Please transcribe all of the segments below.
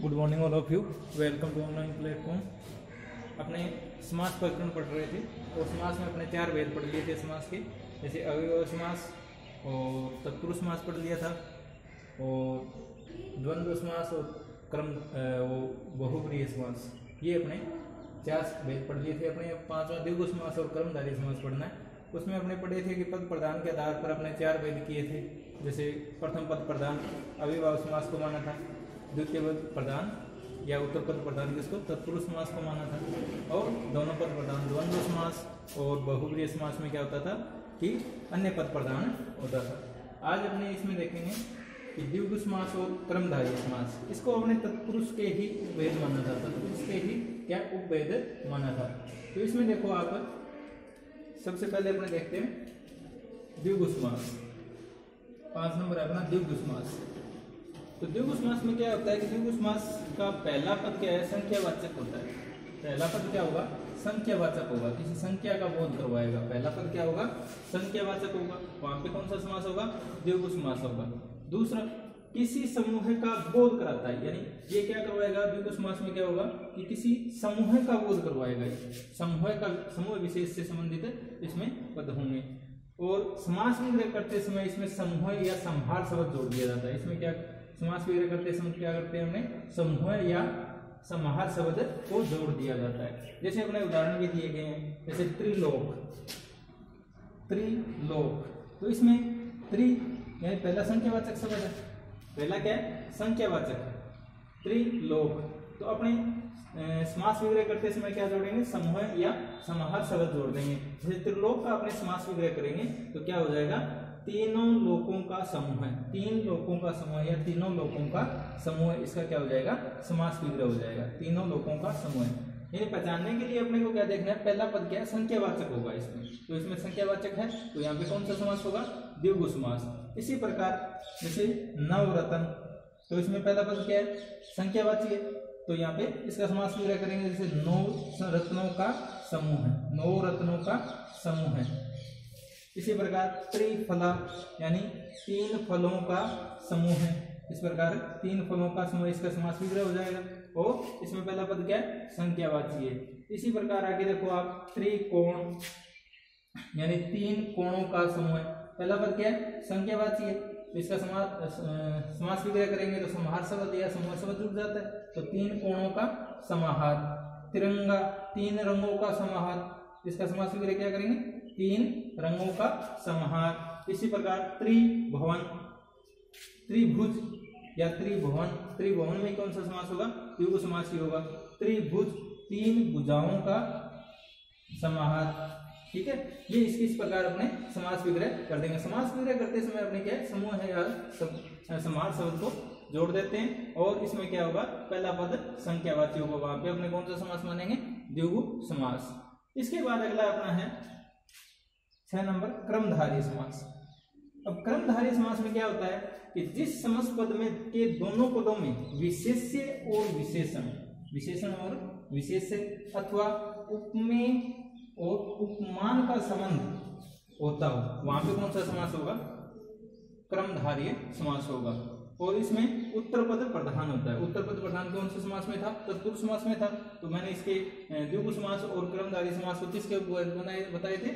Good morning all of you. Welcome to online platform. अपने समास प्रकरण पढ़ रहे थे और समास में अपने 4 भेद पढ़ लिए थे समास के, जैसे अव्ययभाव समास और तत्पुरुष समास पढ़ लिया था और द्वंद्व समास और क्रम वो बहुब्रीहि समास, ये अपने 4 भेद पढ़ लिए थे। अपने 5वां द्विगु समास और क्रमधारय समास पढ़ना है। उसमें अपने पढ़े थे कि पद प्रधान के आधार पर अपने 4 भेद किए थे। जैसे प्रथम पद प्रधान अव्ययभाव समास को माना था, द्वितीय पद प्रधान या उत्तर पद प्रधान किसको तत्पुरुष समास को माना था, और दोनों पद प्रधान द्वंद्व समास और बहुब्रीहि समास में क्या होता था कि अन्य पद प्रधान होता था। आज अपने इसमें देखेंगे कि द्विगु समास और क्रमधारय समास, इसको अपने तत्पुरुष के ही उपभेद माना था, तत्पुरुष के ही क्या उपभेद माना था। तो इसमें देखो आप सबसे पहले अपने देखते हैं द्विगु समास। 5 नंबर है अपना द्विगु समास। तो द्विगु समास में क्या होता है कि द्विगु समास का पहला पद क्या है, संख्यावाचक होता है। पहला पद क्या होगा, संख्यावाचक होगा, किसी संख्या का बोध करवाएगा। पहला पद क्या होगा, संख्यावाचक होगा। वहां पे कौन सा समास होगा, द्विगु समास होगा। दूसरा, किसी समूह का बोध कराता है, यानी ये क्या करवाएगा, द्विगु समास में क्या होगा कि किसी समूह का बोध करवाएगा। समूह विशेष से संबंधित इसमें पद होंगे। और समास विग्रह करते समय इसमें समूह या संभार शब्द जोड़ दिया जाता है। इसमें क्या समास विग्रह करते समय क्या करते हैं, हमने समूह या समाहार शब्द को जोड़ दिया जाता है। जैसे अपने उदाहरण भी दिए गए हैं, जैसे त्रिलोक। तो इसमें त्रि यानी पहला संख्यावाचक शब्द है, पहला क्या है संख्यावाचक, त्रिलोक। तो अपने समास विग्रह करते समय क्या जोड़ेंगे, समूह या समाहार शब्द जोड़ देंगे। जैसे त्रिलोक का अपने समास विग्रह करेंगे तो क्या हो जाएगा, तीनों लोकों का समूह है। 3 लोकों का समूह या तीनों लोकों का समूह, इसका क्या हो जाएगा, समास विग्रह हो जाएगा। तीनों लोकों का समूह है। यानी पहचानने के लिए अपने को क्या देखना है, पहला पद क्या है, संख्यावाचक होगा इसमें। तो इसमें संख्यावाचक है तो यहाँ पे कौन सा समास होगा, द्विगु समास। इसी प्रकार जैसे नवरत्न, तो इसमें पहला पद क्या है, संख्यावाची है, तो यहाँ पे इसका समास विग्रह करेंगे। जैसे 9 रत्नों का समूह है, 9 रत्नों का समूह है। इसी प्रकार त्रिफला यानी 3 फलों का समूह है। इस प्रकार 3 फलों का समूह, इसका समास विग्रह हो जाएगा और इसमें पहला पद क्या है, संख्यावाची है। इसी प्रकार आगे देखो आप, त्रिकोण यानी 3 कोणों का समूह है। पहला पद क्या है, संख्यावाची है, तो इसका समास विग्रह करेंगे तो समाहार शब्द या समूह शब्द जुड़ जाता है। तो 3 कोणों का समाहार। तिरंगा 3 रंगों का समाहार, इसका समास विग्रह क्या करेंगे, 3 रंगों का समाहार। इसी प्रकार त्रिभुवन, त्रिभुज या त्रिभुवन, त्रिभुवन में कौन सा समास होगा, द्विगु समास ही होगा। त्रिभुज 3 भुजाओं का समाहार। ठीक है, ये इस प्रकार अपने समास विग्रह कर देंगे। समास विग्रह करते समय अपने क्या समूह है या समाहार शब्द को जोड़ देते हैं और इसमें क्या होगा, पहला पद संख्यावाची होगा, वहां पे अपने कौन सा समास मानेंगे, द्विगु समास। इसके बाद अगला अपना है 6 नंबर क्रमधारय समास। अब क्रमधारय समास में क्या होता है कि जिस समास पद में के दोनों पदों में विशेष्य और विशेषण, विशेषण और विशेष्य अथवा उपमेय और उपमान का संबंध होता हो, वहां पे कौन सा समास होगा, क्रमधारय समास होगा। और इसमें उत्तर पद प्रधान होता है। उत्तर पद प्रधान कौन से समास में था, तत्पुरुष समास में था। तो मैंने इसके द्विगु समास और क्रमधारय समास को किसके बताए थे,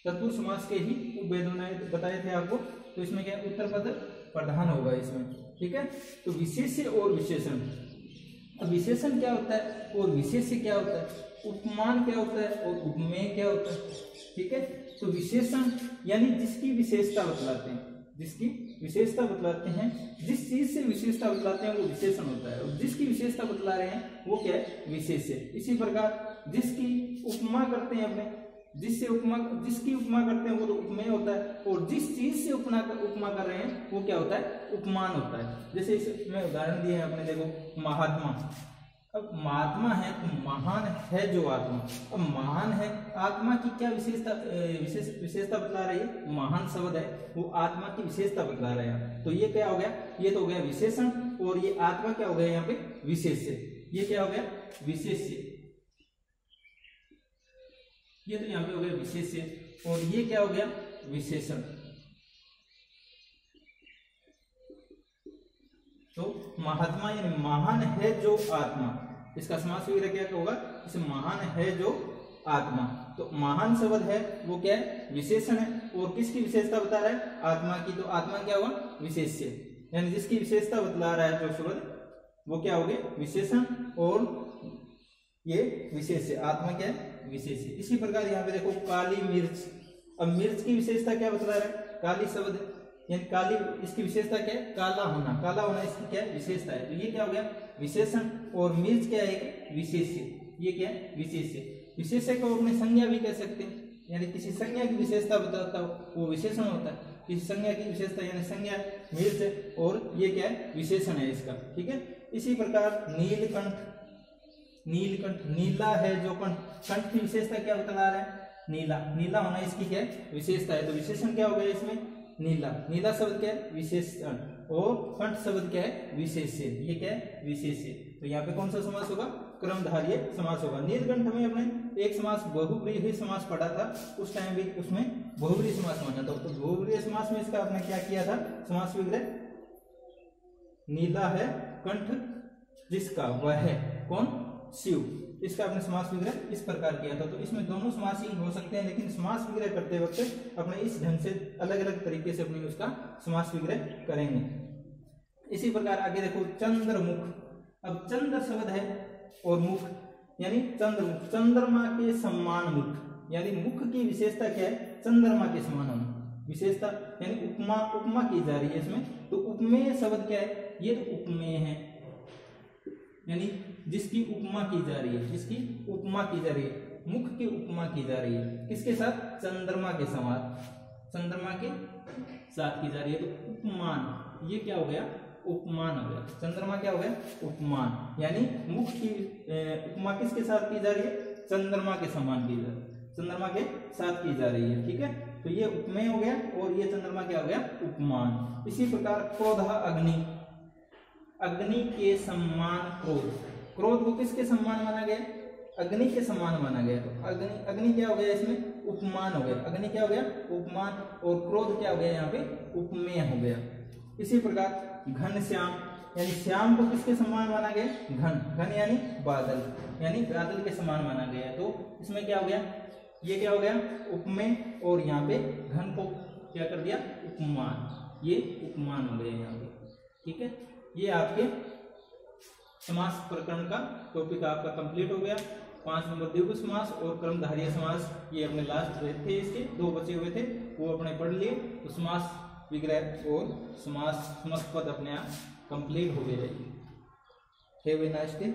तत्पुरुष समास के ही उपभेद बताए थे आपको। तो इसमें क्या उत्तर पद प्रधान होगा इसमें। ठीक है, तो विशेष्य और विशेषण। अब विशेषण क्या होता है और विशेष्य क्या होता है, उपमान क्या होता है और उपमेय क्या होता है। ठीक है, तो विशेषण यानी जिसकी विशेषता बतलाते हैं, जिसकी विशेषता बतलाते हैं, जिस चीज से विशेषता बतलाते हैं वो विशेषण होता है, और जिसकी विशेषता बतला रहे हैं वो क्या है, विशेष्य। इसी प्रकार जिसकी उपमा करते हैं अपने, जिसकी उपमा करते हैं वो तो उपमेय होता है, और जिस चीज से उपमा कर रहे हैं वो क्या होता है, उपमान होता है। जैसे इसमें उदाहरण दिए हैं अपने, देखो महात्मा। अब महात्मा है तो महान है जो आत्मा, अब महान है, आत्मा की क्या विशेषता बतला रही है, महान शब्द है वो आत्मा की विशेषता बतला रहा है। तो ये क्या हो गया, ये तो हो गया विशेषण, और ये आत्मा क्या हो गया यहाँ पे, विशेष्य। ये क्या हो गया, विशेष्य। ये तो यहाँ पे हो गया विशेष्य, और ये क्या हो गया, विशेषण। तो महात्मा यानी महान है जो आत्मा, इसका समास विग्रह क्या होगा, इसे महान है जो आत्मा। तो महान शब्द है वो क्या है, विशेषण है, और किसकी विशेषता बता रहा है, आत्मा की। तो आत्मा क्या हुआ, विशेष्य, यानी जिसकी विशेषता बतला रहा है जो शब्द वो क्या हो गया, विशेषण, और ये विशेष्य, आत्मा क्या है, विशेष्य। इसी प्रकार यहाँ पे देखो काली मिर्च, अब मिर्च की विशेषता क्या बतला रहा है, काली शब्द है, यानी काली, इसकी विशेषता क्या है, काला होना, काला होना इसकी क्या है, विशेषता है। तो ये क्या हो गया, विशेषण, और मिर्च क्या है, विशेष्य, ये क्या है, विशेष्य। विशेष्य को अपने संज्ञा भी कह सकते हैं, यानी किसी संज्ञा की विशेषता बताता हो वो विशेषण होता है, किसी संज्ञा की विशेषता यानी संज्ञा मिर्च है, और ये क्या है, विशेषण है इसका, ठीक है। इसी प्रकार नीलकंठ, नीलकंठ, नीला है जो कंठ, कंठ की विशेषता क्या बता रहा है, नीला, नीला होना इसकी क्या है, विशेषता है। तो विशेषण क्या हो गया इसमें, नीला, नीला शब्द क्या है, विशेषण, और कंठ शब्द क्या है, विशेष्य, ये क्या है, विशेष्य। तो यहाँ पे कौन सा समास होगा, क्रमधारय समास होगा। नीलकंठ में अपने एक समास बहुव्रीहि समास पढ़ा था, उस टाइम भी उसमें बहुव्रीहि समास माना था। तो बहुव्रीहि समास में इसका आपने क्या किया था, समास विग्रह, नीला है कंठ जिसका, वह है कौन, शिव, इसका अपने समास विग्रह इस प्रकार किया था। तो इसमें दोनों समास ही हो सकते हैं, लेकिन समास विग्रह करते वक्त अपने इस ढंग से अलग अलग तरीके से अपने उसका समास विग्रह करेंगे। इसी प्रकार आगे देखो चंद्रमुख, अब चंद्र शब्द है और मुख यानी चंद्रमुख, चंद्रमा के समान मुख, यानी मुख की विशेषता क्या है, चंद्रमा के समान होना, विशेषता यानी उपमा, उपमा की जा रही है इसमें। तो उपमेय शब्द क्या है, ये तो उपमेय है, यानी जिसकी उपमा की जा रही है, जिसकी उपमा की जा रही है, मुख की उपमा की जा रही है, किसके साथ, चंद्रमा के समान, चंद्रमा के साथ की जा रही है। तो उपमान, ये क्या हो गया, उपमान हो गया, चंद्रमा क्या हो गया, उपमान, यानी मुख की उपमा किसके साथ की जा रही है, चंद्रमा के समान की जा रही है, चंद्रमा के साथ की जा रही है, ठीक है। तो ये उपमेय हो गया, और ये चंद्रमा क्या हो गया, उपमान। इसी प्रकार क्रोध, अग्नि, अग्नि के समान क्रोध, क्रोध को किसके समान माना गया, अग्नि के समान माना गया। तो अग्नि, अग्नि क्या हो गया इसमें, उपमान हो गया, अग्नि क्या हो गया, उपमान, और क्रोध क्या हो गया यहाँ पे, उपमेय हो गया। इसी प्रकार घनश्याम, यानी श्याम को किसके समान माना गया, घन, घन यानी बादल, यानी बादल के समान माना गया। तो इसमें क्या हो गया, ये क्या हो गया, उपमेय, और यहाँ पे घन को क्या कर दिया, उपमान, ये उपमान हो गया यहाँ पे, ठीक है। ये आपके समास प्रकरण का टॉपिक आपका कंप्लीट हो गया। 5 नंबर द्विगु समास और क्रमधारय समास, ये अपने लास्ट थे, इसके 2 बचे हुए थे, वो अपने पढ़ लिए। तो समास विग्रह और समास समस्त पद अपने आप कंप्लीट हो गए। Have a nice day.